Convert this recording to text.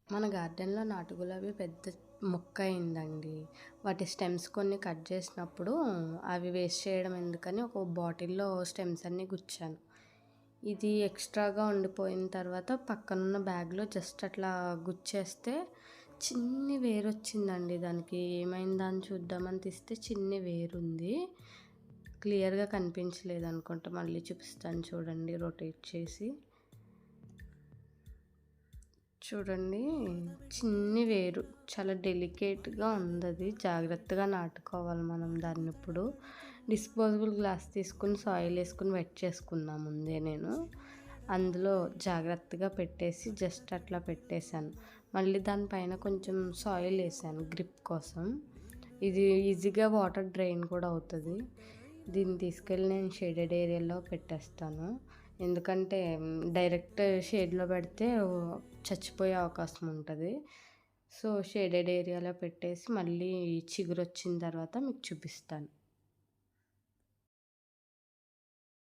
మన గార్డెన్‌లో నాటు గులాబీ పెద్ద మొక్క అయిందండి. వాటి స్టెమ్స్ కొన్ని కట్ చేసినప్పుడు అవి వేస్ట్ చేయడం ఎందుకని ఒక బాటిల్‌లో స్టెమ్స్ అన్నీ గుచ్చాను. ఇది ఎక్స్ట్రాగా ఉండిపోయిన తర్వాత పక్కనున్న బ్యాగ్‌లో జస్ట్ అట్లా గుచ్చేస్తే చిన్ని వేరొచ్చిందండి దానికి. ఏమైందా అని చూద్దామని తీస్తే చిన్ని వేరుంది. క్లియర్‌గా కనిపించలేదనుకుంటా. మళ్ళీ చూపిస్తాను చూడండి రొటేట్ చేసి. చూడండి చిన్ని వేరు చాలా డెలికేట్‌గా ఉందది. జాగ్రత్తగా నాటుకోవాలి మనం దాన్నిప్పుడు. డిస్పోజబుల్ గ్లాస్ తీసుకొని సాయిల్ ఏసుకొని వెట్ చేసుకున్నా ముందే నేను. అందులో జాగ్రత్తగా పెట్టేసి జస్ట్ అట్లా పెట్టేశాను. మళ్ళీ దానిపైన కొంచెం సాయిల్ ఏసాను గ్రిప్ కోసం. ఇది ఈజీగా వాటర్ డ్రైన్ కూడా అవుతది. దీన్ని తీసుకెళ్ళి నేను షేడెడ్ ఏరియాలో పెట్టేస్తాను. ఎందుకంటే డైరెక్ట్ షేడ్‌లో పెడితే చచ్చిపోయే అవకాశం ఉంటది. సో, షేడెడ్ ఏరియాలో పెట్టేసి మళ్ళీ చిగురొచ్చిన తర్వాత మీకు చూపిస్తాను.